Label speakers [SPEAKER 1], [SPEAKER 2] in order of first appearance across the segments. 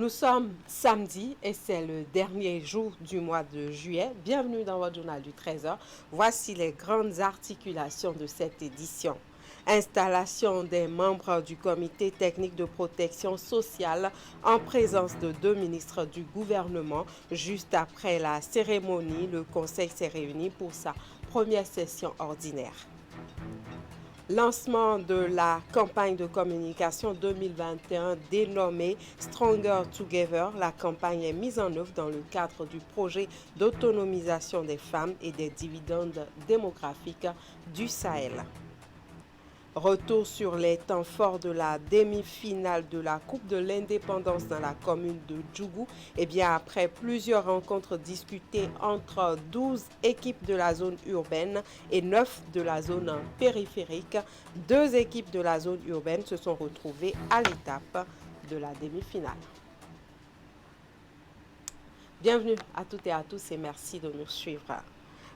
[SPEAKER 1] Nous sommes samedi et c'est le dernier jour du mois de juillet. Bienvenue dans votre journal du 13h. Voici les grandes articulations de cette édition. Installation des membres du comité technique de protection sociale en présence de 2 ministres du gouvernement. Juste après la cérémonie, le Conseil s'est réuni pour sa première session ordinaire. Lancement de la campagne de communication 2021 dénommée Stronger Together. La campagne est mise en œuvre dans le cadre du projet d'autonomisation des femmes et des dividendes démographiques du Sahel. Retour sur les temps forts de la demi-finale de la Coupe de l'Indépendance dans la commune de Djougou. Après plusieurs rencontres disputées entre 12 équipes de la zone urbaine et 9 de la zone périphérique, 2 équipes de la zone urbaine se sont retrouvées à l'étape de la demi-finale. Bienvenue à toutes et à tous et merci de nous suivre.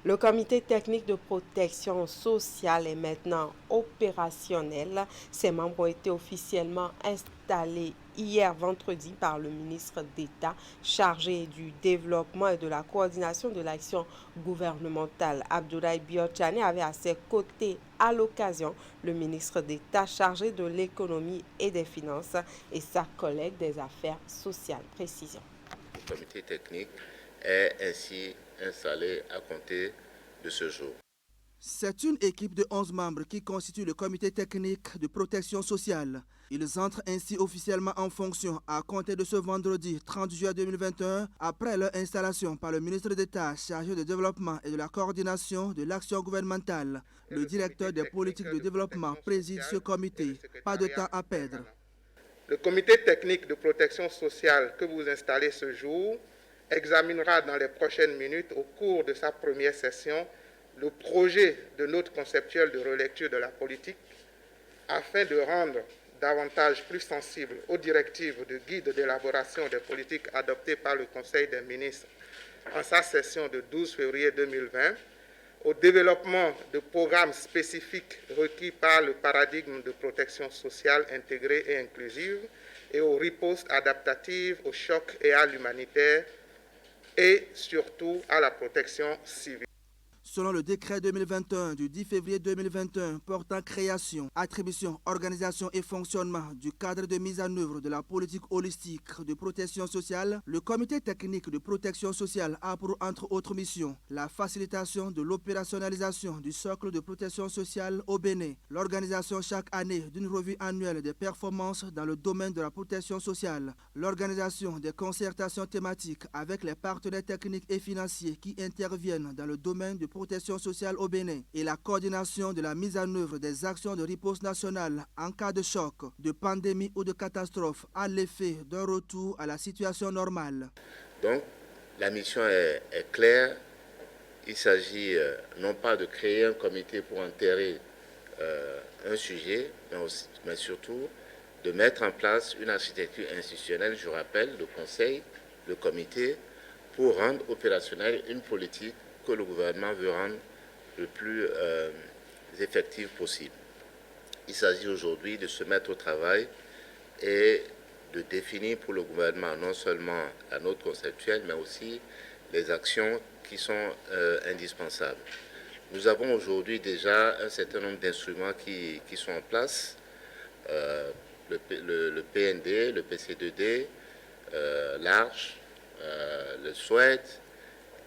[SPEAKER 1] Le comité technique de protection sociale est maintenant opérationnel. Ses membres ont été officiellement installés hier vendredi par le ministre d'État chargé du développement et de la coordination de l'action gouvernementale. Abdoulaye Biotchane avait à ses côtés à l'occasion le ministre d'État chargé de l'économie et des finances et sa collègue des affaires sociales. Précision.
[SPEAKER 2] Le comité technique est ainsi installé à compter de ce jour.
[SPEAKER 3] C'est une équipe de 11 membres qui constitue le comité technique de protection sociale. Ils entrent ainsi officiellement en fonction à compter de ce vendredi 30 juillet 2021 après leur installation par le ministre d'État chargé du développement et de la coordination de l'action gouvernementale. Le directeur des politiques de développement préside ce comité. Pas de temps à perdre.
[SPEAKER 4] Le comité technique de protection sociale que vous installez ce jour examinera dans les prochaines minutes au cours de sa première session le projet de note conceptuelle de relecture de la politique afin de rendre davantage plus sensible aux directives de guide d'élaboration des politiques adoptées par le Conseil des ministres en sa session de 12 février 2020, au développement de programmes spécifiques requis par le paradigme de protection sociale intégrée et inclusive et aux ripostes adaptatives aux chocs et à l'humanitaire et surtout à la protection civile.
[SPEAKER 3] Selon le décret 2021 du 10 février 2021 portant création, attribution, organisation et fonctionnement du cadre de mise en œuvre de la politique holistique de protection sociale, le comité technique de protection sociale a pour entre autres missions la facilitation de l'opérationnalisation du socle de protection sociale au Bénin, l'organisation chaque année d'une revue annuelle des performances dans le domaine de la protection sociale, l'organisation des concertations thématiques avec les partenaires techniques et financiers qui interviennent dans le domaine de protection sociale au Bénin et la coordination de la mise en œuvre des actions de riposte nationale en cas de choc, de pandémie ou de catastrophe à l'effet d'un retour à la situation normale.
[SPEAKER 2] Donc, la mission est claire. Il s'agit non pas de créer un comité pour enterrer un sujet, mais surtout de mettre en place une architecture institutionnelle, je rappelle, le conseil, le comité, pour rendre opérationnelle une politique que le gouvernement veut rendre le plus effective possible. Il s'agit aujourd'hui de se mettre au travail et de définir pour le gouvernement non seulement la note conceptuelle, mais aussi les actions qui sont indispensables. Nous avons aujourd'hui déjà un certain nombre d'instruments qui sont en place, le PND, le PC2D, l'ARCH, le SWED,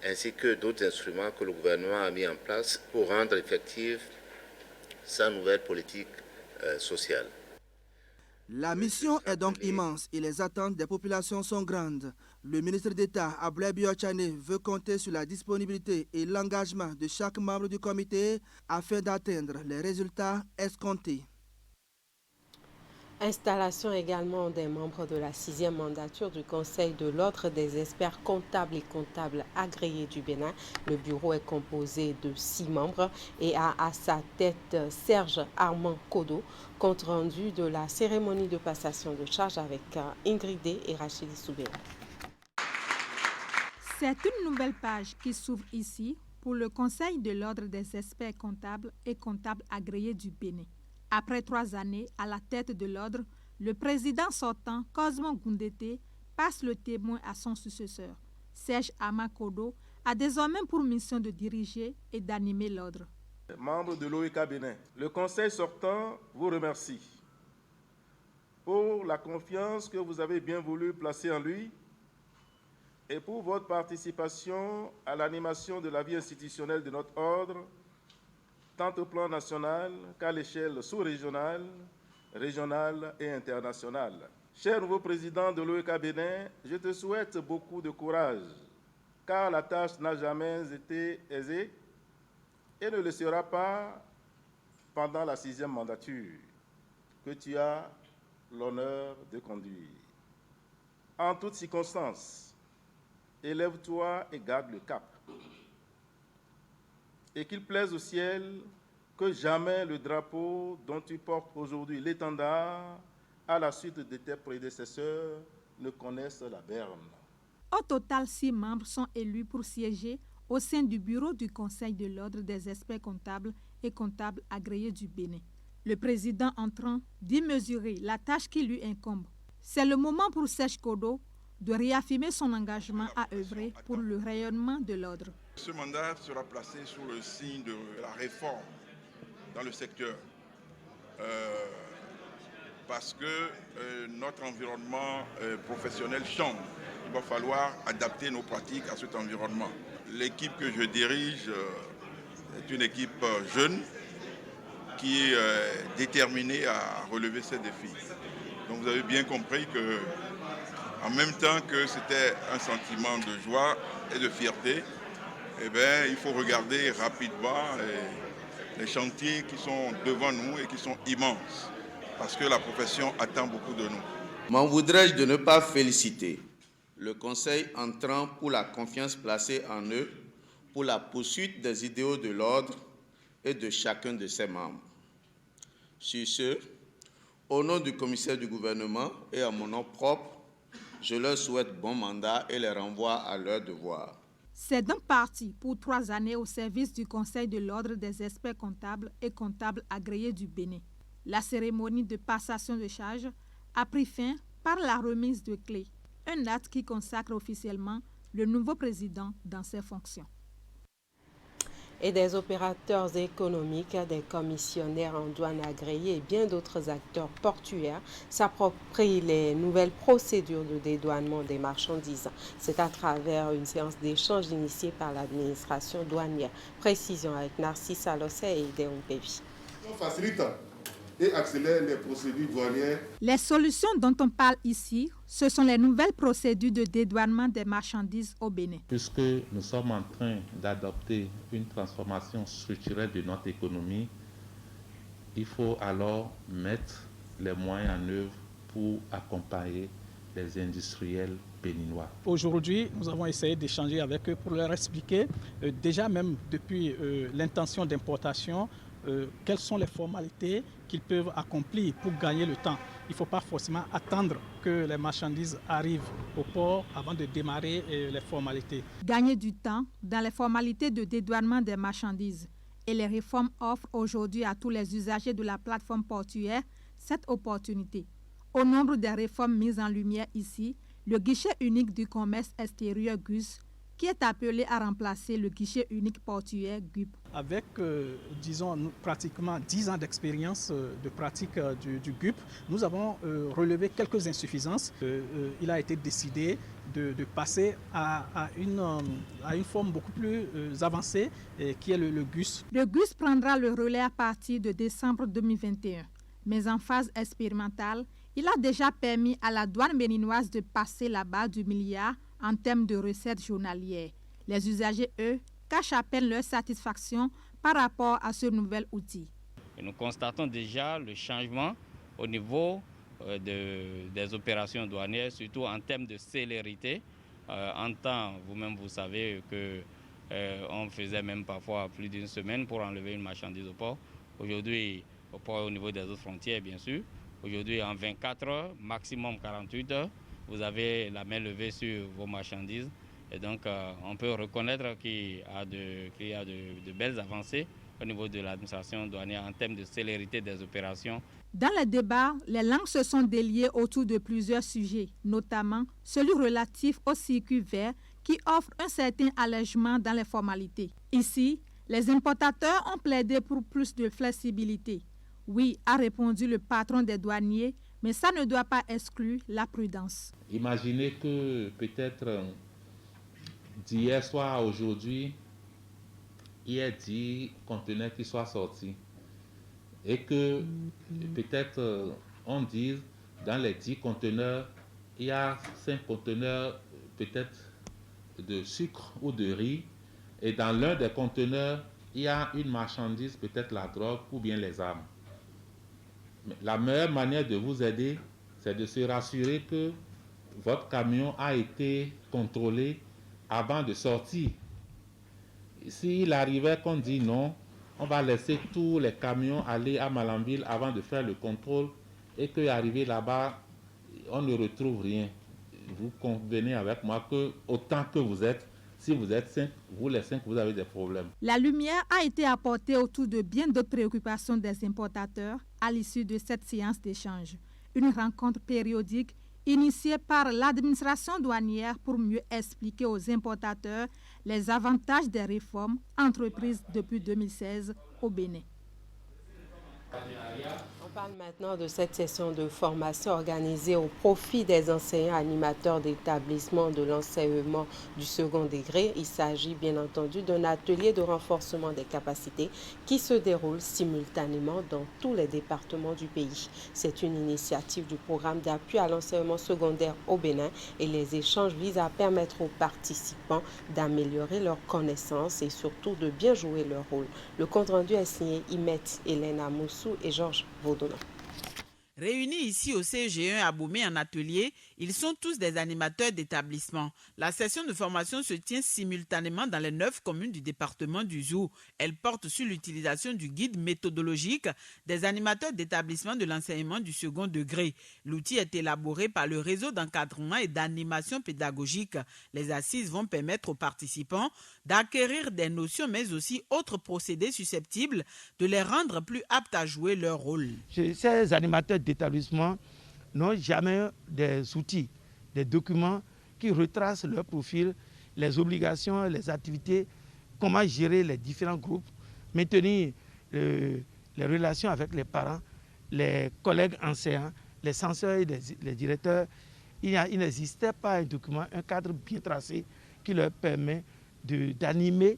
[SPEAKER 2] ainsi que d'autres instruments que le gouvernement a mis en place pour rendre effective sa nouvelle politique sociale.
[SPEAKER 3] La mission est donc immense et les attentes des populations sont grandes. Le ministre d'État, Abdoulaye Biotchane, veut compter sur la disponibilité et l'engagement de chaque membre du comité afin d'atteindre les résultats escomptés.
[SPEAKER 1] Installation également des membres de la 6e mandature du Conseil de l'Ordre des experts comptables et comptables agréés du Bénin. Le bureau est composé de 6 membres et a à sa tête Serge Armand Kodo, compte rendu de la cérémonie de passation de charge avec Ingrid et Rachid Soubéa.
[SPEAKER 5] C'est une nouvelle page qui s'ouvre ici pour le Conseil de l'Ordre des experts comptables et comptables agréés du Bénin. Après 3 années à la tête de l'ordre, le président sortant, Cosmo Goundete, passe le témoin à son successeur. Serge Amakodo a désormais pour mission de diriger et d'animer l'ordre.
[SPEAKER 6] Membres de l'OEK Bénin, le Conseil sortant vous remercie pour la confiance que vous avez bien voulu placer en lui et pour votre participation à l'animation de la vie institutionnelle de notre ordre, tant au plan national qu'à l'échelle sous-régionale, régionale et internationale. Cher nouveau président de l'OEK Bénin, je te souhaite beaucoup de courage, car la tâche n'a jamais été aisée et ne le sera pas pendant la 6e mandature que tu as l'honneur de conduire. En toutes circonstances, élève-toi et garde le cap. Et qu'il plaise au ciel que jamais le drapeau dont tu portes aujourd'hui l'étendard, à la suite de tes prédécesseurs, ne connaisse la berne.
[SPEAKER 5] Au total, 6 membres sont élus pour siéger au sein du bureau du Conseil de l'Ordre des experts comptables et comptables agréés du Bénin. Le président entrant dit mesurer la tâche qui lui incombe. C'est le moment pour Serge Kodo de réaffirmer son engagement à œuvrer pour le rayonnement de l'ordre.
[SPEAKER 7] Ce mandat sera placé sous le signe de la réforme dans le secteur. Parce que notre environnement professionnel change. Il va falloir adapter nos pratiques à cet environnement. L'équipe que je dirige est une équipe jeune qui est déterminée à relever ces défis. Donc vous avez bien compris que, en même temps que c'était un sentiment de joie et de fierté, eh bien, il faut regarder rapidement les chantiers qui sont devant nous et qui sont immenses, parce que la profession attend beaucoup de nous.
[SPEAKER 8] M'en voudrais-je de ne pas féliciter le Conseil entrant pour la confiance placée en eux pour la poursuite des idéaux de l'ordre et de chacun de ses membres. Sur ce, au nom du commissaire du gouvernement et à mon nom propre, je leur souhaite bon mandat et les renvoie à leur devoir.
[SPEAKER 5] C'est donc parti pour 3 années au service du Conseil de l'Ordre des experts comptables et comptables agréés du Bénin. La cérémonie de passation de charges a pris fin par la remise de clés, un acte qui consacre officiellement le nouveau président dans ses fonctions.
[SPEAKER 1] Et des opérateurs économiques, des commissionnaires en douane agréés et bien d'autres acteurs portuaires s'approprient les nouvelles procédures de dédouanement des marchandises. C'est à travers une séance d'échange initiée par l'administration douanière. Précision avec Narcisse Alosse et Idéon Pévi.
[SPEAKER 9] On facilite et accélère les procédures douanières.
[SPEAKER 5] Les solutions dont on parle ici, ce sont les nouvelles procédures de dédouanement des marchandises au Bénin.
[SPEAKER 10] Puisque nous sommes en train d'adopter une transformation structurelle de notre économie, il faut alors mettre les moyens en œuvre pour accompagner les industriels béninois.
[SPEAKER 11] Aujourd'hui, nous avons essayé d'échanger avec eux pour leur expliquer, déjà même depuis l'intention d'importation, quelles sont les formalités qu'ils peuvent accomplir pour gagner le temps. Il ne faut pas forcément attendre que les marchandises arrivent au port avant de démarrer les formalités.
[SPEAKER 5] Gagner du temps dans les formalités de dédouanement des marchandises. Et les réformes offrent aujourd'hui à tous les usagers de la plateforme portuaire cette opportunité. Au nombre des réformes mises en lumière ici, le guichet unique du commerce extérieur GUS, qui est appelé à remplacer le guichet unique portuaire GUP.
[SPEAKER 11] Avec, disons, pratiquement 10 ans d'expérience de pratique du GUP, nous avons relevé quelques insuffisances. Il a été décidé de passer à une forme beaucoup plus avancée, qui est le GUS.
[SPEAKER 5] Le GUS prendra le relais à partir de décembre 2021. Mais en phase expérimentale, il a déjà permis à la douane béninoise de passer la barre du milliard en termes de recettes journalières. Les usagers, eux, cachent à peine leur satisfaction par rapport à ce nouvel outil.
[SPEAKER 12] Et nous constatons déjà le changement au niveau des opérations douanières, surtout en termes de célérité. En temps, vous-même, vous savez qu'on faisait même parfois plus d'une semaine pour enlever une marchandise au port. Aujourd'hui, au port au niveau des autres frontières, bien sûr. Aujourd'hui, en 24 heures, maximum 48 heures, vous avez la main levée sur vos marchandises. Et donc, on peut reconnaître qu'il y a de belles avancées au niveau de l'administration douanière en termes de célérité des opérations.
[SPEAKER 5] Dans les débats, les langues se sont déliées autour de plusieurs sujets, notamment celui relatif au circuit vert qui offre un certain allègement dans les formalités. Ici, les importateurs ont plaidé pour plus de flexibilité. Oui, a répondu le patron des douaniers, mais ça ne doit pas exclure la prudence.
[SPEAKER 10] Imaginez que peut-être d'hier soir à aujourd'hui, il y a 10 conteneurs qui soient sortis. Et que peut-être on dise dans les 10 conteneurs, il y a 5 conteneurs peut-être de sucre ou de riz. Et dans l'un des conteneurs, il y a une marchandise, peut-être la drogue ou bien les armes. Mais la meilleure manière de vous aider, c'est de se rassurer que votre camion a été contrôlé avant de sortir. S'il arrivait qu'on dit non, on va laisser tous les camions aller à Malanville avant de faire le contrôle et qu'arrivé là-bas, on ne retrouve rien. Vous convenez avec moi que autant que vous êtes, si vous êtes 5, vous les 5, vous avez des problèmes.
[SPEAKER 5] La lumière a été apportée autour de bien d'autres préoccupations des importateurs à l'issue de cette séance d'échange. Une rencontre périodique initiée par l'administration douanière pour mieux expliquer aux importateurs les avantages des réformes entreprises depuis 2016 au Bénin.
[SPEAKER 1] On parle maintenant de cette session de formation organisée au profit des enseignants animateurs d'établissements de l'enseignement du second degré. Il s'agit bien entendu d'un atelier de renforcement des capacités qui se déroule simultanément dans tous les départements du pays. C'est une initiative du programme d'appui à l'enseignement secondaire au Bénin et les échanges visent à permettre aux participants d'améliorer leurs connaissances et surtout de bien jouer leur rôle. Le compte-rendu est signé Imet Hélène Amoussou et Georges Vaudonat.
[SPEAKER 13] Réunis ici au CGE à Bomé en atelier, ils sont tous des animateurs d'établissement. La session de formation se tient simultanément dans les 9 communes du département du Zou. Elle porte sur l'utilisation du guide méthodologique des animateurs d'établissement de l'enseignement du second degré. L'outil est élaboré par le réseau d'encadrement et d'animation pédagogique. Les assises vont permettre aux participants d'acquérir des notions mais aussi autres procédés susceptibles de les rendre plus aptes à jouer leur rôle.
[SPEAKER 14] Ces animateurs d'établissement n'ont jamais des outils, des documents qui retracent leur profil, les obligations, les activités, comment gérer les différents groupes, maintenir les relations avec les parents, les collègues enseignants, les censeurs et les directeurs. Il n'existait pas un document, un cadre bien tracé qui leur permet d'animer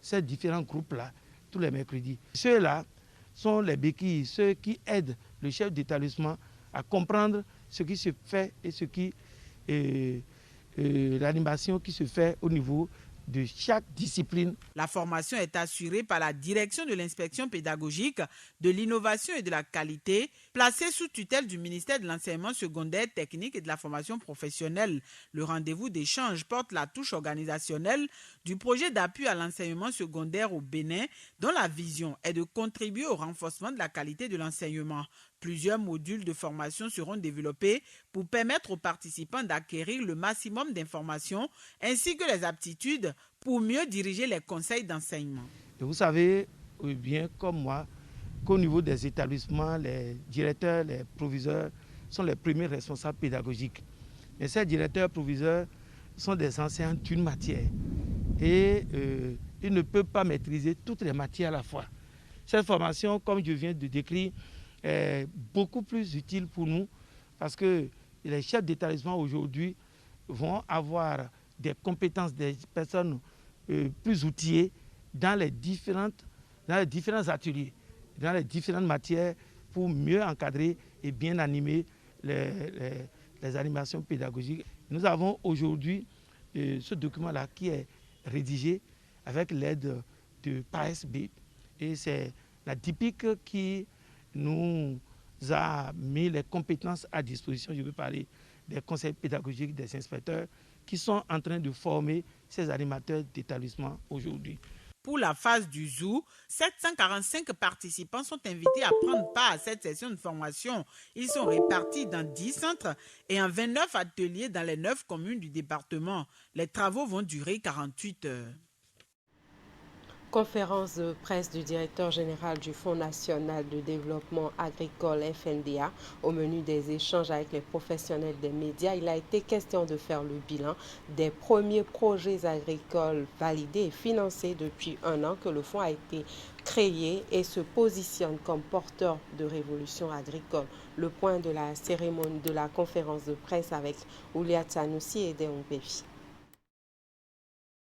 [SPEAKER 14] ces différents groupes-là tous les mercredis. Ceux-là sont les béquilles, ceux qui aident le chef d'établissement à comprendre ce qui se fait et ce qui l'animation qui se fait au niveau de chaque discipline.
[SPEAKER 13] La formation est assurée par la direction de l'inspection pédagogique, de l'innovation et de la qualité, placée sous tutelle du ministère de l'enseignement secondaire, technique et de la formation professionnelle. Le rendez-vous d'échange porte la touche organisationnelle du projet d'appui à l'enseignement secondaire au Bénin, dont la vision est de contribuer au renforcement de la qualité de l'enseignement. Plusieurs modules de formation seront développés pour permettre aux participants d'acquérir le maximum d'informations ainsi que les aptitudes pour mieux diriger les conseils d'enseignement.
[SPEAKER 14] Vous savez bien comme moi qu'au niveau des établissements, les directeurs, les proviseurs sont les premiers responsables pédagogiques. Et ces directeurs proviseurs sont des enseignants d'une matière et ils ne peuvent pas maîtriser toutes les matières à la fois. Cette formation, comme je viens de décrire, est beaucoup plus utile pour nous parce que les chefs d'établissement aujourd'hui vont avoir des compétences, des personnes plus outillées dans les différents ateliers, dans les différentes matières pour mieux encadrer et bien animer les animations pédagogiques. Nous avons aujourd'hui ce document-là qui est rédigé avec l'aide de PASB et c'est la DIPIC qui nous a mis les compétences à disposition. Je veux parler des conseils pédagogiques, des inspecteurs qui sont en train de former ces animateurs d'établissement aujourd'hui.
[SPEAKER 13] Pour la phase du Zou, 745 participants sont invités à prendre part à cette session de formation. Ils sont répartis dans 10 centres et en 29 ateliers dans les 9 communes du département. Les travaux vont durer 48 heures.
[SPEAKER 1] Conférence de presse du directeur général du Fonds national de développement agricole FNDA. Au menu des échanges avec les professionnels des médias, il a été question de faire le bilan des premiers projets agricoles validés et financés depuis un an que le fonds a été créé et se positionne comme porteur de révolution agricole. Le point de la cérémonie de la conférence de presse avec Ouliat Sanoussi et Deon Pepi.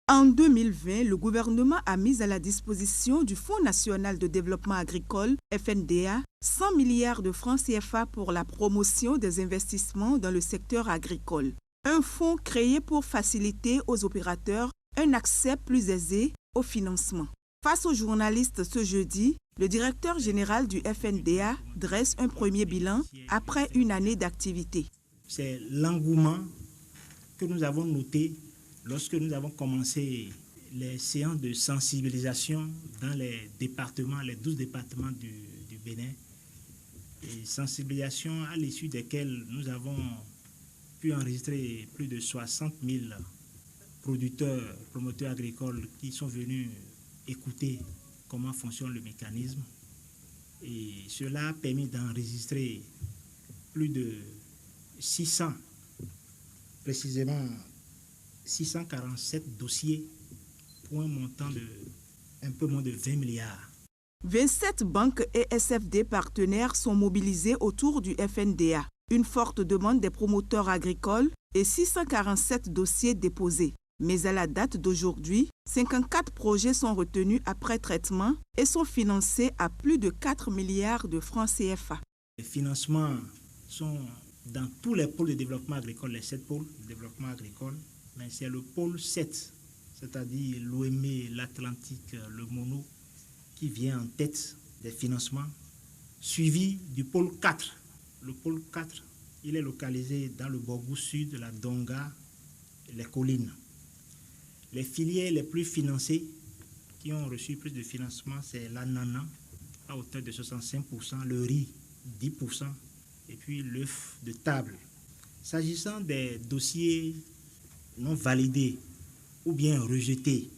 [SPEAKER 15] En 2020, le gouvernement a mis à la disposition du Fonds national de développement agricole, FNDA, 100 milliards de francs CFA pour la promotion des investissements dans le secteur agricole. Un fonds créé pour faciliter aux opérateurs un accès plus aisé au financement. Face aux journalistes ce jeudi, le directeur général du FNDA dresse un premier bilan après une année d'activité.
[SPEAKER 16] C'est l'engouement que nous avons noté lorsque nous avons commencé les séances de sensibilisation dans les départements, les 12 départements du Bénin, et sensibilisation à l'issue desquelles nous avons pu enregistrer plus de 60 000 producteurs, promoteurs agricoles qui sont venus écouter comment fonctionne le mécanisme. Et cela a permis d'enregistrer plus de 600, précisément 647 dossiers pour un montant de un peu moins de 20 milliards.
[SPEAKER 15] 27 banques et SFD partenaires sont mobilisés autour du FNDA. Une forte demande des promoteurs agricoles et 647 dossiers déposés. Mais à la date d'aujourd'hui, 54 projets sont retenus après traitement et sont financés à plus de 4 milliards de francs CFA.
[SPEAKER 16] Les financements sont dans tous les pôles de développement agricole, les 7 pôles de développement agricole. Mais c'est le pôle 7, c'est-à-dire l'OME, l'Atlantique, le Mono, qui vient en tête des financements, suivi du pôle 4. Le pôle 4, il est localisé dans le Borgou Sud, la Donga, les collines. Les filières les plus financées qui ont reçu plus de financement, c'est l'ananas à hauteur de 65%, le riz 10% et puis l'œuf de table. S'agissant des dossiers non validés ou bien rejetés,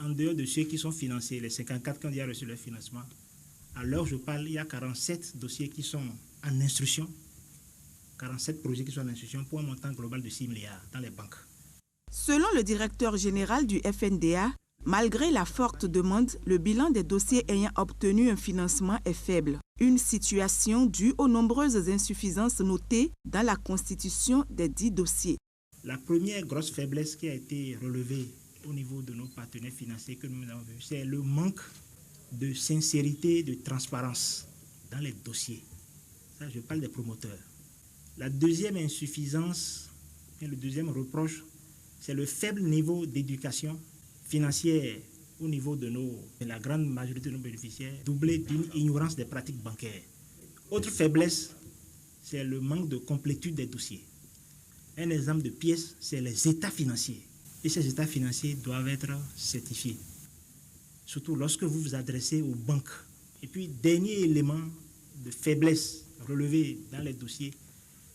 [SPEAKER 16] en dehors de ceux qui sont financés, les 54 qui ont déjà reçu leur financement, alors je parle, il y a 47 dossiers qui sont en instruction, 47 projets qui sont en instruction pour un montant global de 6 milliards dans les banques.
[SPEAKER 15] Selon le directeur général du FNDA, malgré la forte demande, le bilan des dossiers ayant obtenu un financement est faible. Une situation due aux nombreuses insuffisances notées dans la constitution des 10 dossiers.
[SPEAKER 16] La première grosse faiblesse qui a été relevée au niveau de nos partenaires financiers que nous avons vu, c'est le manque de sincérité, de transparence dans les dossiers. Ça, je parle des promoteurs. La deuxième insuffisance, et le deuxième reproche, c'est le faible niveau d'éducation financière au niveau de la grande majorité de nos bénéficiaires, doublé d'une ignorance des pratiques bancaires. Autre faiblesse, c'est le manque de complétude des dossiers. Un exemple de pièce, c'est les états financiers. Et ces états financiers doivent être certifiés. Surtout lorsque vous vous adressez aux banques. Et puis, dernier élément de faiblesse relevé dans les dossiers,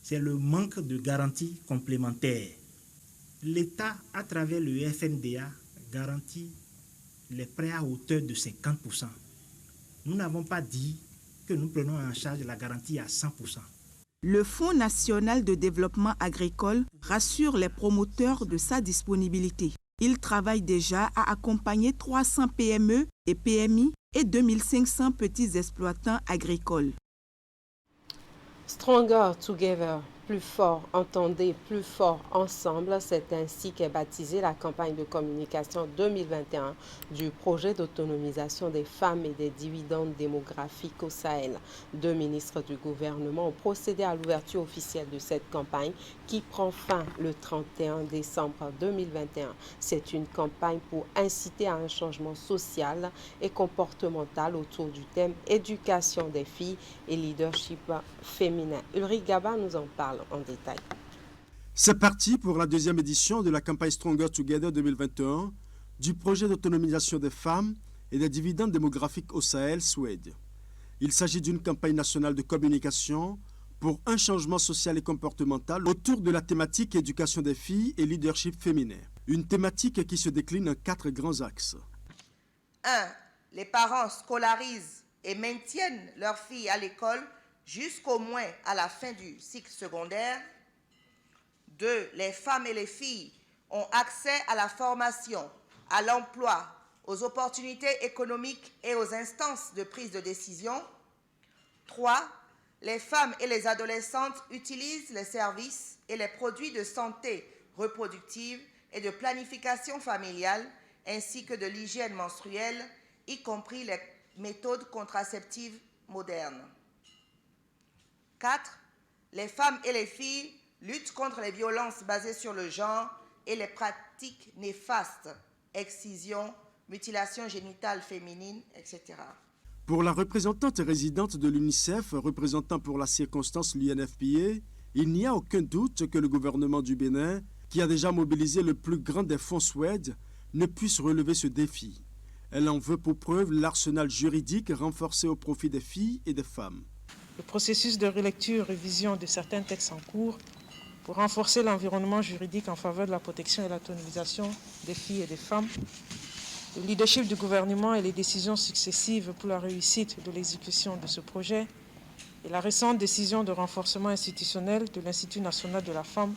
[SPEAKER 16] c'est le manque de garanties complémentaires. L'État, à travers le FNDA, garantit les prêts à hauteur de 50%. Nous n'avons pas dit que nous prenons en charge la garantie à 100%.
[SPEAKER 15] Le Fonds national de développement agricole rassure les promoteurs de sa disponibilité. Il travaille déjà à accompagner 300 PME et PMI et 2500 petits exploitants agricoles.
[SPEAKER 1] Stronger Together, plus fort, entendez, plus fort ensemble, c'est ainsi qu'est baptisée la campagne de communication 2021 du projet d'autonomisation des femmes et des dividendes démographiques au Sahel. 2 ministres du gouvernement ont procédé à l'ouverture officielle de cette campagne qui prend fin le 31 décembre 2021. C'est une campagne pour inciter à un changement social et comportemental autour du thème éducation des filles et leadership féminin. Ulrich Gaba nous en parle en détail.
[SPEAKER 17] C'est parti pour la deuxième édition de la campagne Stronger Together 2021 du projet d'autonomisation des femmes et des dividendes démographiques au Sahel, Suède. Il s'agit d'une campagne nationale de communication pour un changement social et comportemental autour de la thématique éducation des filles et leadership féminin. Une thématique qui se décline en 4 grands axes.
[SPEAKER 18] 1. Les parents scolarisent et maintiennent leurs filles à l'école jusqu'au moins à la fin du cycle secondaire. 2. Les femmes et les filles ont accès à la formation, à l'emploi, aux opportunités économiques et aux instances de prise de décision. 3. Les femmes et les adolescentes utilisent les services et les produits de santé reproductive et de planification familiale, ainsi que de l'hygiène menstruelle, y compris les méthodes contraceptives modernes. 4. Les femmes et les filles luttent contre les violences basées sur le genre et les pratiques néfastes, excision, mutilation génitale féminine, etc.
[SPEAKER 17] Pour la représentante résidente de l'UNICEF, représentant pour la circonstance l'UNFPA, il n'y a aucun doute que le gouvernement du Bénin, qui a déjà mobilisé le plus grand des fonds SWED, ne puisse relever ce défi. Elle en veut pour preuve l'arsenal juridique renforcé au profit des filles et des femmes.
[SPEAKER 19] Le processus de relecture et révision de certains textes en cours pour renforcer l'environnement juridique en faveur de la protection et l'autonomisation des filles et des femmes, le leadership du gouvernement et les décisions successives pour la réussite de l'exécution de ce projet et la récente décision de renforcement institutionnel de l'Institut national de la femme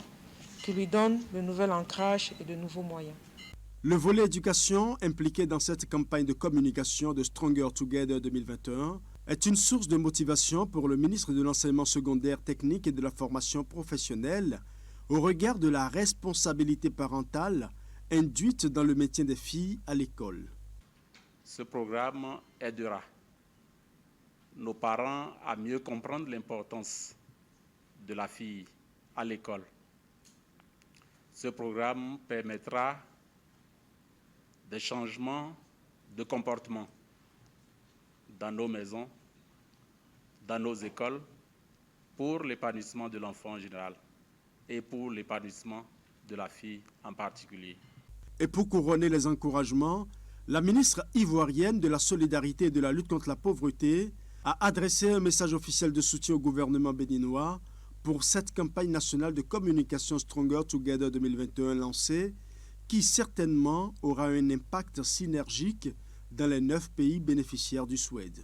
[SPEAKER 19] qui lui donne le nouvel ancrage et de nouveaux moyens.
[SPEAKER 17] Le volet éducation impliqué dans cette campagne de communication de Stronger Together 2021 est une source de motivation pour le ministre de l'Enseignement secondaire technique et de la formation professionnelle au regard de la responsabilité parentale induite dans le maintien des filles à l'école.
[SPEAKER 20] Ce programme aidera nos parents à mieux comprendre l'importance de la fille à l'école. Ce programme permettra des changements de comportement dans nos maisons, dans nos écoles, pour l'épanouissement de l'enfant en général et pour l'épanouissement de la fille en particulier.
[SPEAKER 17] Et pour couronner les encouragements, la ministre ivoirienne de la Solidarité et de la lutte contre la pauvreté a adressé un message officiel de soutien au gouvernement béninois pour cette campagne nationale de communication Stronger Together 2021 lancée, qui certainement aura un impact synergique dans les 9 pays bénéficiaires du SWED.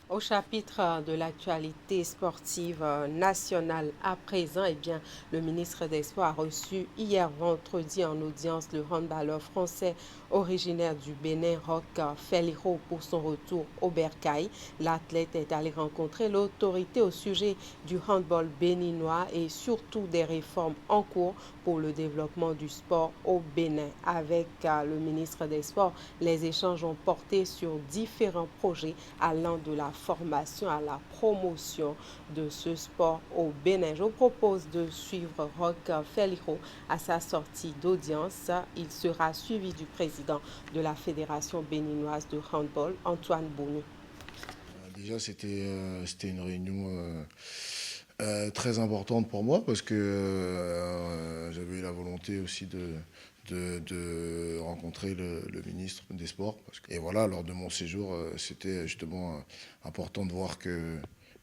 [SPEAKER 1] Au chapitre de l'actualité sportive nationale à présent, le ministre des Sports a reçu hier vendredi en audience le handballeur français originaire du Bénin, Roch Feliro, pour son retour au Bercail. L'athlète est allé rencontrer l'autorité au sujet du handball béninois et surtout des réformes en cours pour le développement du sport au Bénin. Avec le ministre des Sports, les échanges ont porté sur différents projets allant de la formation à la promotion de ce sport au Bénin. Je vous propose de suivre Roch Feliro à sa sortie d'audience. Il sera suivi du président de la Fédération béninoise de handball, Antoine Bounou.
[SPEAKER 21] Déjà, c'était une réunion très importante pour moi parce que j'avais eu la volonté aussi de rencontrer le ministre des Sports. Et voilà, lors de mon séjour, c'était justement important de voir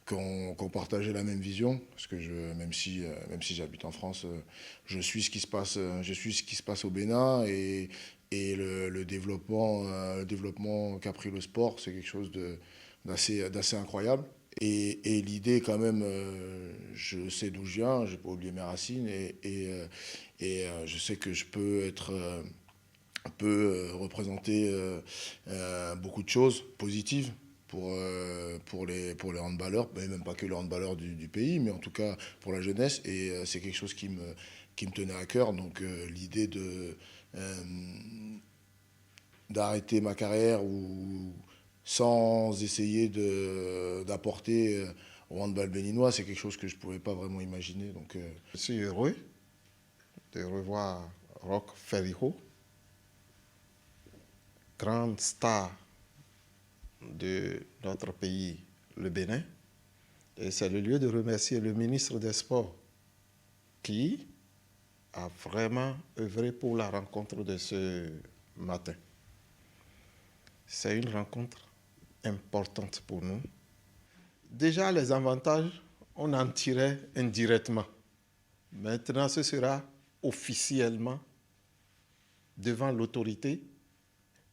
[SPEAKER 21] qu'on partageait la même vision, parce que même si j'habite en France, je suis ce qui se passe au Bénin et le développement qu'a pris le sport, c'est quelque chose d'assez incroyable. Et l'idée quand même, je sais d'où je viens, j'ai pas oublié mes racines et je sais que je peux représenter beaucoup de choses positives pour les handballeurs, mais même pas que les handballeurs du pays, mais en tout cas pour la jeunesse, et c'est quelque chose qui me tenait à cœur. Donc l'idée d'arrêter ma carrière sans essayer d'apporter au handball béninois, c'est quelque chose que je ne pouvais pas vraiment imaginer. Donc,
[SPEAKER 22] je suis heureux de revoir Roch Feliro, grande star de notre pays, le Bénin. Et c'est le lieu de remercier le ministre des Sports qui a vraiment œuvré pour la rencontre de ce matin. C'est une rencontre importante pour nous. Déjà, les avantages, on en tirait indirectement. Maintenant, ce sera officiellement devant l'autorité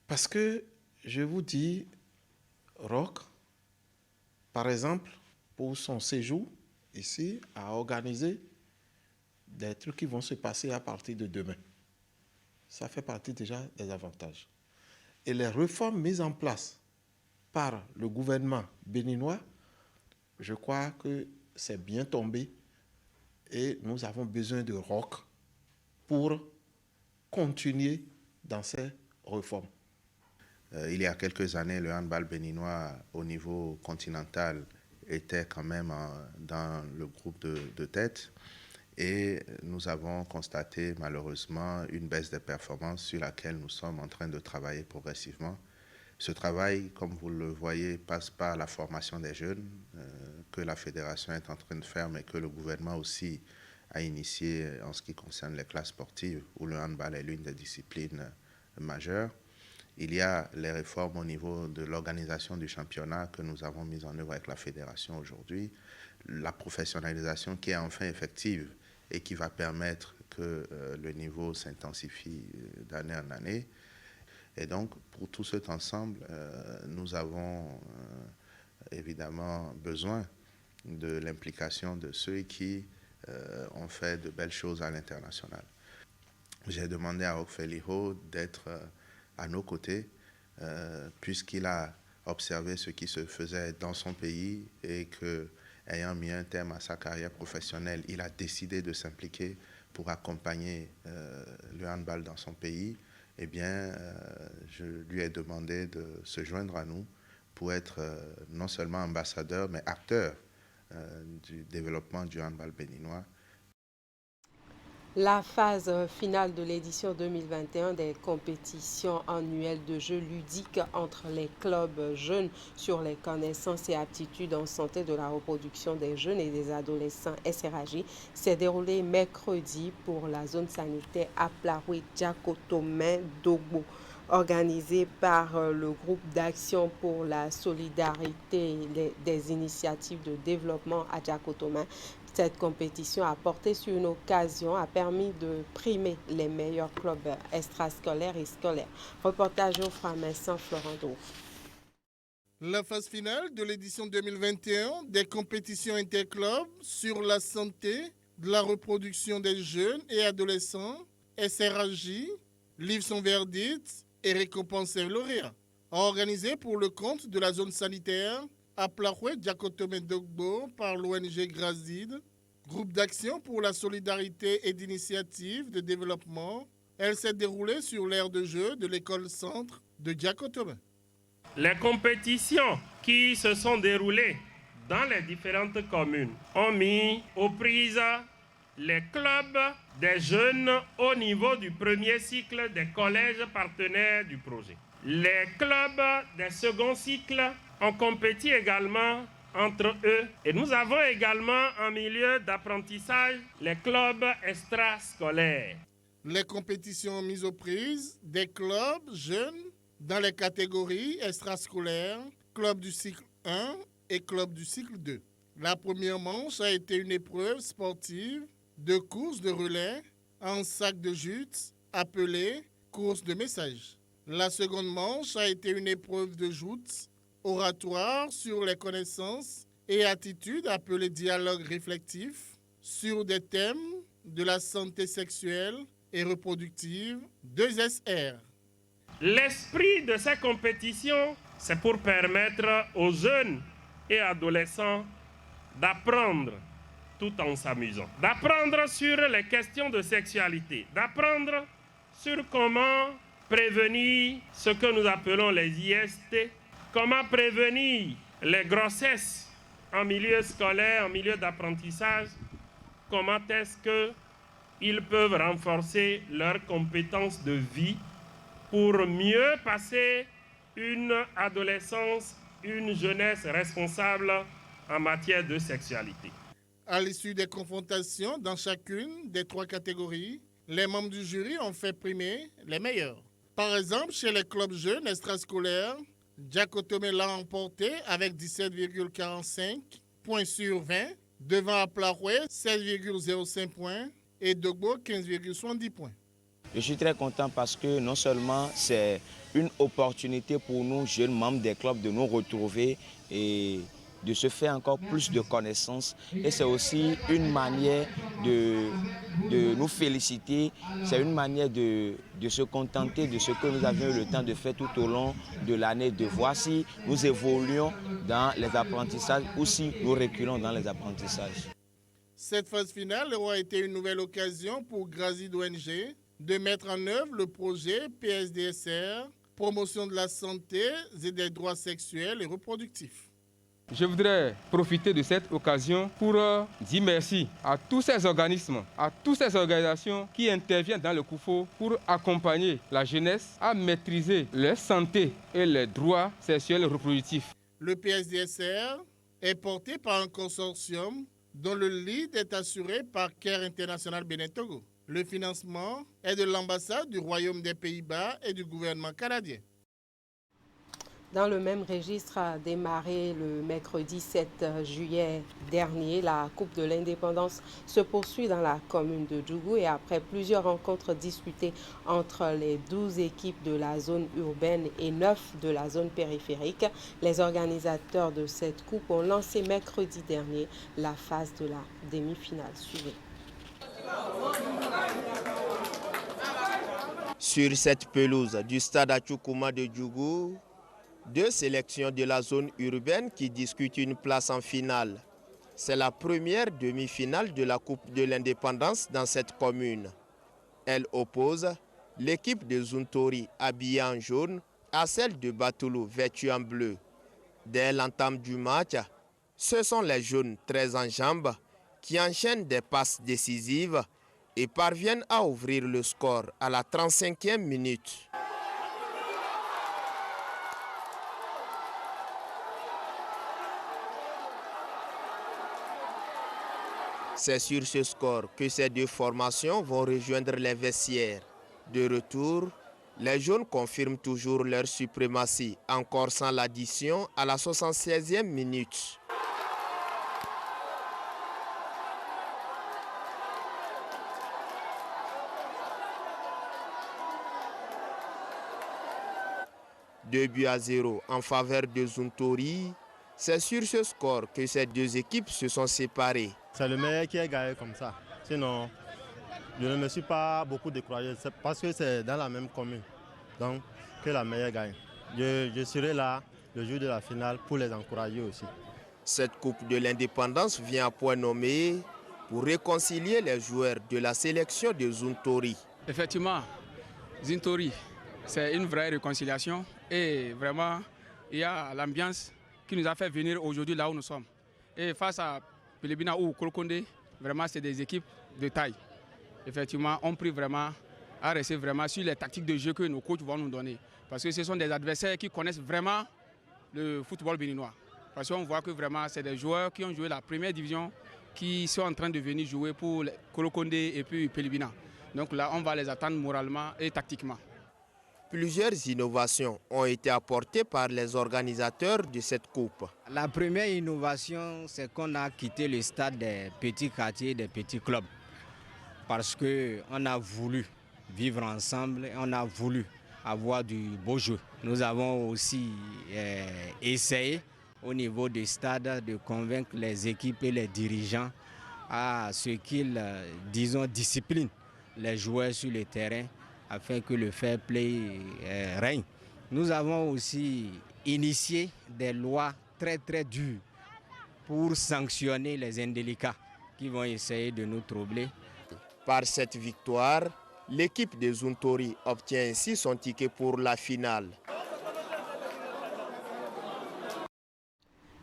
[SPEAKER 22] Parce que, je vous dis, Roch, par exemple, pour son séjour ici, a organisé des trucs qui vont se passer à partir de demain. Ça fait partie déjà des avantages. Et les réformes mises en place par le gouvernement béninois, je crois que c'est bien tombé et nous avons besoin de Roch pour continuer dans ces réformes.
[SPEAKER 2] Il y a quelques années, le handball béninois au niveau continental était quand même dans le groupe de tête et nous avons constaté malheureusement une baisse des performances sur laquelle nous sommes en train de travailler progressivement. Ce travail, comme vous le voyez, passe par la formation des jeunes que la fédération est en train de faire, mais que le gouvernement aussi a initié en ce qui concerne les classes sportives, où le handball est l'une des disciplines majeures. Il y a les réformes au niveau de l'organisation du championnat que nous avons mises en œuvre avec la fédération aujourd'hui, la professionnalisation qui est enfin effective et qui va permettre que le niveau s'intensifie d'année en année. Et donc, pour tout cet ensemble, nous avons évidemment besoin de l'implication de ceux qui ont fait de belles choses à l'international. J'ai demandé à Roch Feliho d'être à nos côtés, puisqu'il a observé ce qui se faisait dans son pays et que, ayant mis un terme à sa carrière professionnelle, il a décidé de s'impliquer pour accompagner le handball dans son pays. Eh bien, je lui ai demandé de se joindre à nous pour être non seulement ambassadeur, mais acteur du développement du handball béninois.
[SPEAKER 1] La phase finale de l'édition 2021 des compétitions annuelles de jeux ludiques entre les clubs jeunes sur les connaissances et aptitudes en santé de la reproduction des jeunes et des adolescents SRAJ s'est déroulée mercredi pour la zone sanitaire Aplaroué Djakotomé Dogbo, organisée par le groupe d'action pour la solidarité et des initiatives de développement à Djakotomé. Cette compétition a porté sur une occasion, a permis de primer les meilleurs clubs extrascolaires et scolaires. Reportage au Framessan Florent Douf.
[SPEAKER 4] La phase finale de l'édition 2021 des compétitions interclubs sur la santé de la reproduction des jeunes et adolescents, SRAJ, livre son verdict et récompense les lauréats. Organisée pour le compte de la zone sanitaire Aplaroué Djakotomé Dogbo par l'ONG Grazid, groupe d'action pour la solidarité et d'initiative de développement, elle s'est déroulée sur l'aire de jeu de l'école centre de Djakotomé.
[SPEAKER 23] Les compétitions qui se sont déroulées dans les différentes communes ont mis aux prises les clubs des jeunes au niveau du premier cycle des collèges partenaires du projet. Les clubs des seconds cycles ont compétit également entre eux. Et nous avons également en milieu d'apprentissage les clubs extrascolaires.
[SPEAKER 4] Les compétitions mises aux prises des clubs jeunes dans les catégories extrascolaires, club du cycle 1 et club du cycle 2. La première manche a été une épreuve sportive de course de relais en sac de jute appelée course de message. La seconde manche a été une épreuve de joute oratoire sur les connaissances et attitudes appelées dialogue réflectif sur des thèmes de la santé sexuelle et reproductive, 2SR.
[SPEAKER 23] L'esprit de ces compétitions, c'est pour permettre aux jeunes et adolescents d'apprendre tout en s'amusant. D'apprendre sur les questions de sexualité, d'apprendre sur comment prévenir ce que nous appelons les IST, comment prévenir les grossesses en milieu scolaire, en milieu d'apprentissage, comment est-ce qu'ils peuvent renforcer leurs compétences de vie pour mieux passer une adolescence, une jeunesse responsable en matière de sexualité.
[SPEAKER 4] À l'issue des confrontations dans chacune des 3 catégories, les membres du jury ont fait primer les meilleurs. Par exemple, chez les clubs jeunes extrascolaires, Djakotomé l'a emporté avec 17,45 points sur 20, devant Aplaroué 16,05 points et Dogbo 15,70 points.
[SPEAKER 24] Je suis très content parce que non seulement c'est
[SPEAKER 3] une opportunité pour nous, jeunes membres des clubs, de nous retrouver et de se faire encore plus de connaissances. Et c'est aussi une manière de nous féliciter, c'est une manière de se contenter de ce que nous avions eu le temps de faire tout au long de l'année, de voir si nous évoluons dans les apprentissages ou si nous reculons dans les apprentissages.
[SPEAKER 4] Cette phase finale aura été une nouvelle occasion pour Grazid ONG de mettre en œuvre le projet PSDSR, promotion de la santé et des droits sexuels et reproductifs.
[SPEAKER 6] Je voudrais profiter de cette occasion pour dire merci à tous ces organismes, à toutes ces organisations qui interviennent dans le Koufo pour accompagner la jeunesse à maîtriser leur santé et les droits sexuels et reproductifs.
[SPEAKER 4] Le PSDSR est porté par un consortium dont le lead est assuré par Care International Bénin Togo. Le financement est de l'ambassade du Royaume des Pays-Bas et du gouvernement canadien.
[SPEAKER 1] Dans le même registre, a démarré le mercredi 7 juillet dernier. La Coupe de l'Indépendance se poursuit dans la commune de Djougou et après plusieurs rencontres disputées entre les 12 équipes de la zone urbaine et 9 de la zone périphérique, les organisateurs de cette coupe ont lancé mercredi dernier la phase de la demi-finale. Suivez.
[SPEAKER 7] Sur cette pelouse du stade Achoukouma de Djougou, deux sélections de la zone urbaine qui discutent une place en finale. C'est la première demi-finale de la Coupe de l'Indépendance dans cette commune. Elle oppose l'équipe de Zuntori habillée en jaune à celle de Batoulou vêtue en bleu. Dès l'entame du match, ce sont les jaunes très en jambes qui enchaînent des passes décisives et parviennent à ouvrir le score à la 35e minute. C'est sur ce score que ces deux formations vont rejoindre les vestiaires. De retour, les jaunes confirment toujours leur suprématie, encore sans l'addition à la 76e minute. Deux buts à 0 en faveur de Zuntori. C'est sur ce score que ces deux équipes se sont séparées.
[SPEAKER 24] C'est le meilleur qui est gagné comme ça. Sinon, je ne me suis pas beaucoup découragé. C'est parce que c'est dans la même commune. Donc, que la meilleure gagne. Je serai là le jour de la finale pour les encourager aussi.
[SPEAKER 7] Cette Coupe de l'Indépendance vient à point nommé pour réconcilier les joueurs de la sélection de Zuntori.
[SPEAKER 25] Effectivement, Zuntori, c'est une vraie réconciliation et vraiment, il y a l'ambiance qui nous a fait venir aujourd'hui là où nous sommes. Et face à Pelebina ou Kolokonde, vraiment c'est des équipes de taille. Effectivement, on prie vraiment à rester vraiment sur les tactiques de jeu que nos coachs vont nous donner. Parce que ce sont des adversaires qui connaissent vraiment le football béninois. Parce qu'on voit que vraiment c'est des joueurs qui ont joué la première division qui sont en train de venir jouer pour Kolokonde et puis Pelebina. Donc là, on va les attendre moralement et tactiquement.
[SPEAKER 7] Plusieurs innovations ont été apportées par les organisateurs de cette coupe.
[SPEAKER 26] La première innovation, c'est qu'on a quitté le stade des petits quartiers, des petits clubs. Parce qu'on a voulu vivre ensemble et on a voulu avoir du beau jeu. Nous avons aussi essayé au niveau du stade de convaincre les équipes et les dirigeants à ce qu'ils, disciplinent les joueurs sur le terrain afin que le fair play règne. Nous avons aussi initié des lois très très dures pour sanctionner les indélicats qui vont essayer de nous troubler.
[SPEAKER 7] Par cette victoire, l'équipe de Zuntori obtient ainsi son ticket pour la finale.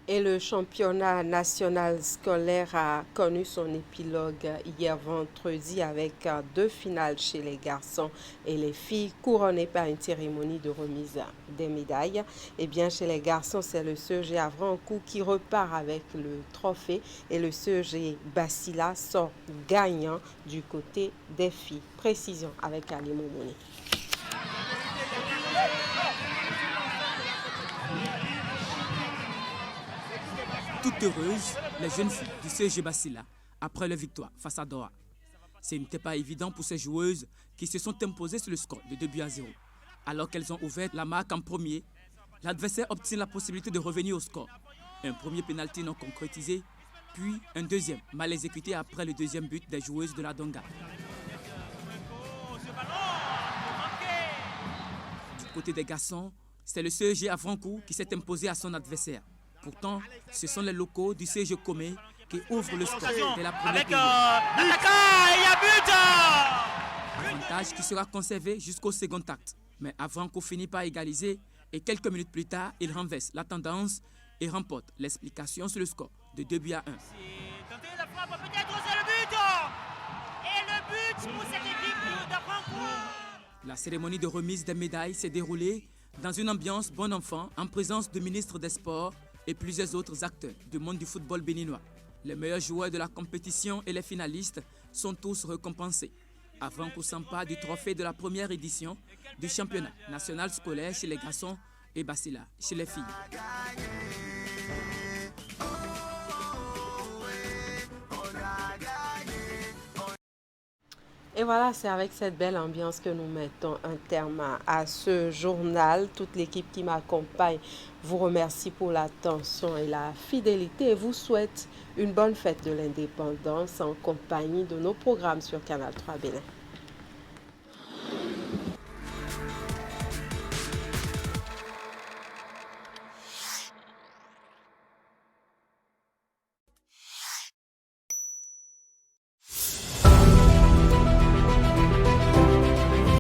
[SPEAKER 1] Et le championnat national scolaire a connu son épilogue hier vendredi avec 2 finales chez les garçons et les filles couronnées par une cérémonie de remise des médailles. Et bien chez les garçons, c'est le CEG Avrancourt qui repart avec le trophée et le CEG Bassila sort gagnant du côté des filles. Précision avec Ali Moumouni.
[SPEAKER 27] Toutes heureuses, les jeunes filles du CEG Bassila, après leur victoire face à Doha. Ce n'était pas évident pour ces joueuses qui se sont imposées sur le score de 2 buts à 0. Alors qu'elles ont ouvert la marque en premier, l'adversaire obtient la possibilité de revenir au score. Un premier pénalty non concrétisé, puis un deuxième mal exécuté après le deuxième but des joueuses de la Donga. Du côté des garçons, c'est le CEG Avrancourt qui s'est imposé à son adversaire. Pourtant, ce sont les locaux du CEG Comé qui ouvrent le score dès la première période. Avantage qui sera conservé jusqu'au second acte. Mais Avrancourt finit par égaliser et quelques minutes plus tard, il renverse la tendance et remporte l'explication sur le score de 2-1. La cérémonie de remise des médailles s'est déroulée dans une ambiance bon enfant en présence du ministre des Sports et plusieurs autres acteurs du monde du football béninois. Les meilleurs joueurs de la compétition et les finalistes sont tous récompensés. Avrancourt s'empare du trophée de la première édition du championnat national scolaire chez les garçons et Basila chez les filles.
[SPEAKER 1] Et voilà, c'est avec cette belle ambiance que nous mettons un terme à ce journal. Toute l'équipe qui m'accompagne vous remercie pour l'attention et la fidélité et vous souhaite une bonne fête de l'indépendance en compagnie de nos programmes sur Canal 3 Bénin.